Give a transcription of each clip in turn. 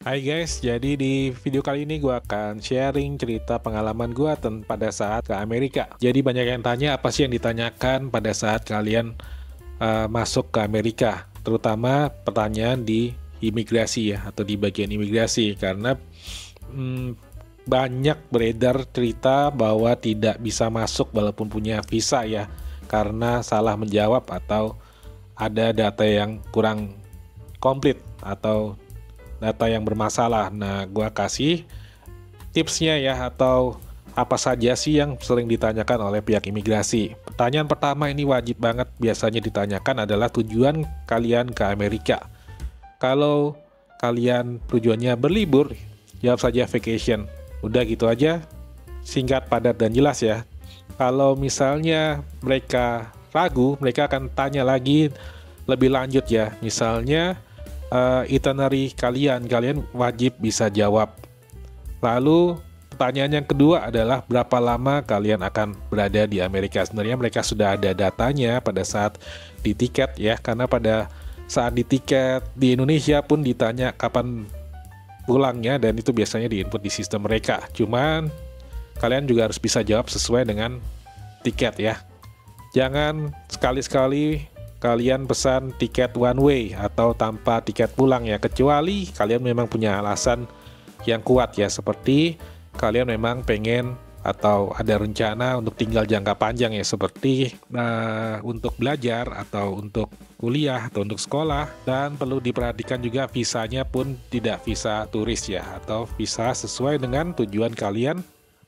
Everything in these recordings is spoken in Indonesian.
Hai guys, jadi di video kali ini gue akan sharing cerita pengalaman gue pada saat ke Amerika. Jadi banyak yang tanya apa sih yang ditanyakan pada saat kalian masuk ke Amerika, terutama pertanyaan di imigrasi ya, atau di bagian imigrasi, karena banyak beredar cerita bahwa tidak bisa masuk walaupun punya visa ya, karena salah menjawab atau ada data yang kurang komplit atau data yang bermasalah. Nah, gua kasih tipsnya ya, atau apa saja sih yang sering ditanyakan oleh pihak imigrasi. Pertanyaan pertama ini wajib banget biasanya ditanyakan adalah tujuan kalian ke Amerika. Kalau kalian tujuannya berlibur, jawab saja vacation. Udah gitu aja, singkat, padat, dan jelas ya. Kalau misalnya mereka ragu, mereka akan tanya lagi lebih lanjut ya. Misalnya itinerary kalian wajib bisa jawab. Lalu pertanyaan yang kedua adalah berapa lama kalian akan berada di Amerika. Sebenarnya mereka sudah ada datanya pada saat di tiket ya, karena pada saat di tiket di Indonesia pun ditanya kapan pulangnya, dan itu biasanya diinput di sistem mereka. Cuman kalian juga harus bisa jawab sesuai dengan tiket ya. Jangan sekali-sekali kalian pesan tiket one way atau tanpa tiket pulang ya, kecuali kalian memang punya alasan yang kuat ya, seperti kalian memang pengen atau ada rencana untuk tinggal jangka panjang ya, seperti untuk belajar atau untuk kuliah atau untuk sekolah. Dan perlu diperhatikan juga visanya pun tidak visa turis ya, atau visa sesuai dengan tujuan kalian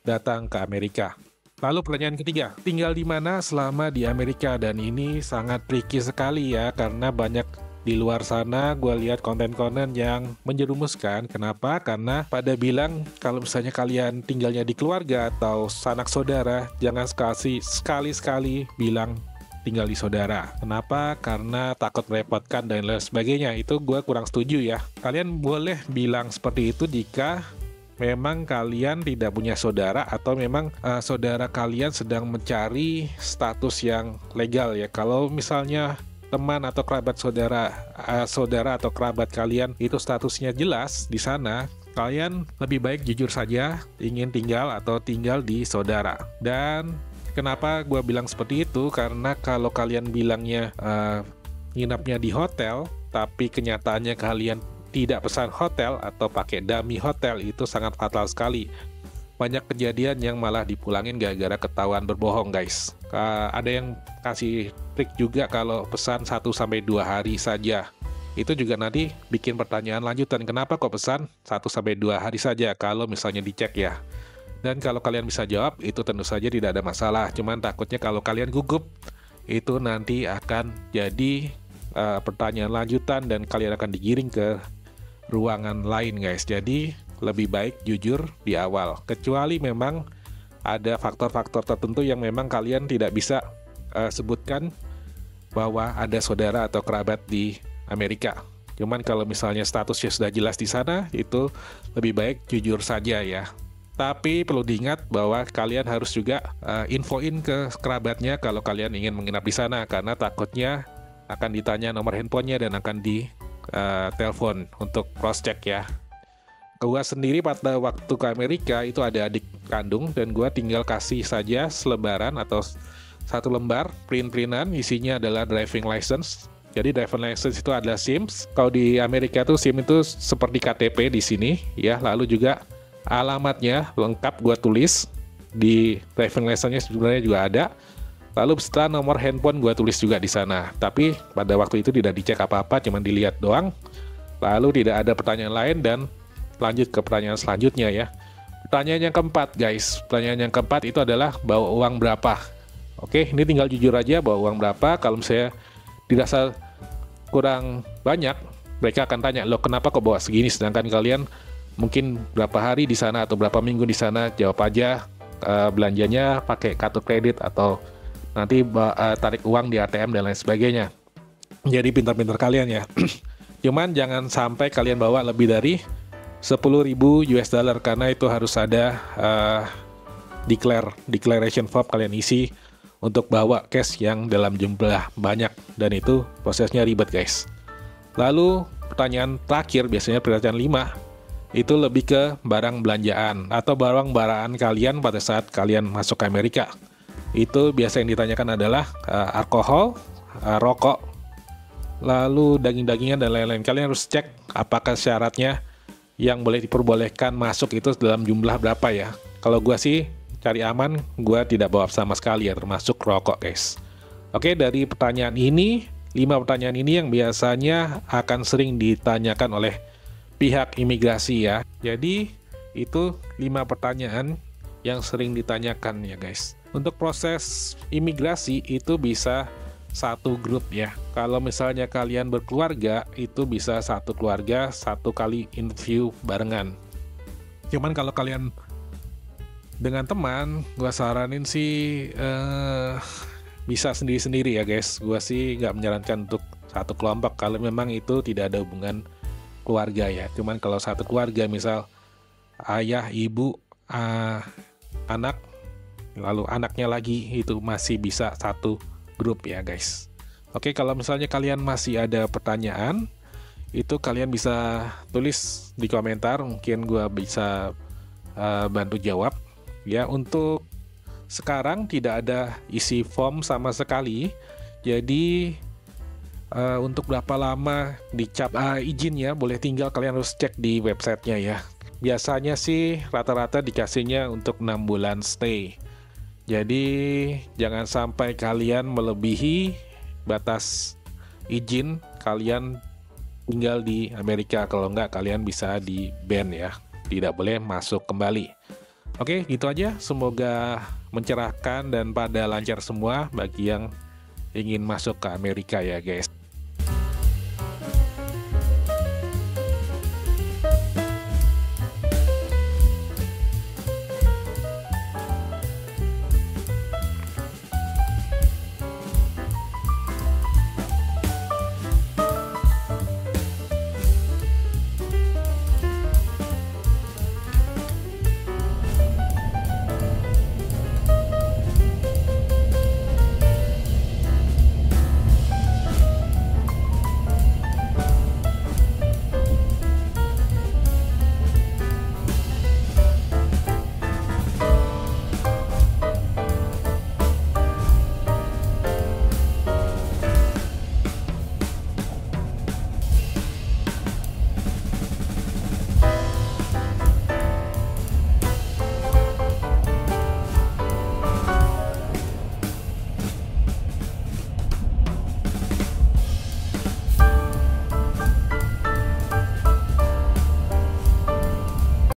datang ke Amerika. Lalu pertanyaan ketiga, tinggal di mana selama di Amerika? Dan ini sangat tricky sekali ya, karena banyak di luar sana gue lihat konten-konten yang menjerumuskan. Kenapa? Karena pada bilang kalau misalnya kalian tinggalnya di keluarga atau sanak saudara, jangan sekali-sekali bilang tinggal di saudara. Kenapa? Karena takut merepotkan dan lain sebagainya. Itu gue kurang setuju ya. Kalian boleh bilang seperti itu jika memang kalian tidak punya saudara, atau memang saudara kalian sedang mencari status yang legal ya. Kalau misalnya teman atau kerabat saudara atau kerabat kalian itu statusnya jelas di sana, kalian lebih baik jujur saja ingin tinggal atau tinggal di saudara. Dan kenapa gue bilang seperti itu? Karena kalau kalian bilangnya nginapnya di hotel, tapi kenyataannya kalian tidak pesan hotel atau pakai dummy hotel, itu sangat fatal sekali. Banyak kejadian yang malah dipulangin gara-gara ketahuan berbohong guys. Ada yang kasih trik juga kalau pesan 1-2 hari saja. Itu juga nanti bikin pertanyaan lanjutan, kenapa kok pesan 1-2 hari saja kalau misalnya dicek ya. Dan kalau kalian bisa jawab, itu tentu saja tidak ada masalah. Cuman takutnya kalau kalian gugup, itu nanti akan jadi pertanyaan lanjutan dan kalian akan digiring ke ruangan lain guys. Jadi lebih baik jujur di awal, kecuali memang ada faktor-faktor tertentu yang memang kalian tidak bisa sebutkan bahwa ada saudara atau kerabat di Amerika. Cuman kalau misalnya statusnya sudah jelas di sana, itu lebih baik jujur saja ya. Tapi perlu diingat bahwa kalian harus juga infoin ke kerabatnya kalau kalian ingin menginap di sana, karena takutnya akan ditanya nomor handphonenya dan akan di telepon untuk cross check ya. Gua sendiri pada waktu ke Amerika itu ada adik kandung, dan gua tinggal kasih saja selebaran atau satu lembar print-printan, isinya adalah driving license. Jadi driving license itu adalah SIM. Kalau di Amerika tuh SIM itu seperti KTP di sini ya. Lalu juga alamatnya lengkap gua tulis di driving license-nya, sebenarnya juga ada. Lalu setelah nomor handphone gue tulis juga di sana. Tapi pada waktu itu tidak dicek apa-apa, cuma dilihat doang. Lalu tidak ada pertanyaan lain, dan lanjut ke pertanyaan selanjutnya ya. Pertanyaan yang keempat guys. Pertanyaan yang keempat itu adalah bawa uang berapa. Oke, ini tinggal jujur aja bawa uang berapa. Kalau misalnya dirasa kurang banyak, mereka akan tanya, loh kenapa kok bawa segini, sedangkan kalian mungkin berapa hari di sana atau berapa minggu di sana. Jawab aja belanjanya pakai kartu kredit atau nanti tarik uang di ATM dan lain sebagainya. Jadi pintar-pintar kalian ya. Cuman jangan sampai kalian bawa lebih dari 10.000 US dollar, karena itu harus ada declaration form kalian isi untuk bawa cash yang dalam jumlah banyak, dan itu prosesnya ribet guys. Lalu pertanyaan terakhir, biasanya pertanyaan 5, itu lebih ke barang belanjaan atau barang-barang kalian pada saat kalian masuk ke Amerika. Itu biasa yang ditanyakan adalah alkohol, rokok, lalu daging-dagingan dan lain-lain. Kalian harus cek apakah syaratnya yang boleh diperbolehkan masuk itu dalam jumlah berapa ya. Kalau gua sih cari aman, gua tidak bawa sama sekali ya, termasuk rokok guys. Oke, dari pertanyaan ini, 5 pertanyaan ini yang biasanya akan sering ditanyakan oleh pihak imigrasi ya. Jadi itu 5 pertanyaan yang sering ditanyakan ya guys. Untuk proses imigrasi itu bisa satu grup ya. Kalau misalnya kalian berkeluarga, itu bisa satu keluarga, satu kali interview barengan. Cuman kalau kalian dengan teman, gua saranin sih bisa sendiri-sendiri ya guys. Gua sih nggak menyarankan untuk satu kelompok kalau memang itu tidak ada hubungan keluarga ya. Cuman kalau satu keluarga, misal ayah, ibu, anak, lalu anaknya lagi, itu masih bisa satu grup ya guys. Oke, kalau misalnya kalian masih ada pertanyaan, itu kalian bisa tulis di komentar, mungkin gua bisa bantu jawab ya. Untuk sekarang tidak ada isi form sama sekali, jadi untuk berapa lama dicap izinnya, boleh tinggal kalian harus cek di websitenya ya. Biasanya sih rata-rata dikasihnya untuk 6 bulan stay. Jadi jangan sampai kalian melebihi batas izin kalian tinggal di Amerika. Kalau enggak, kalian bisa di ban ya, tidak boleh masuk kembali. Oke, gitu aja. Semoga mencerahkan dan pada lancar semua bagi yang ingin masuk ke Amerika ya guys.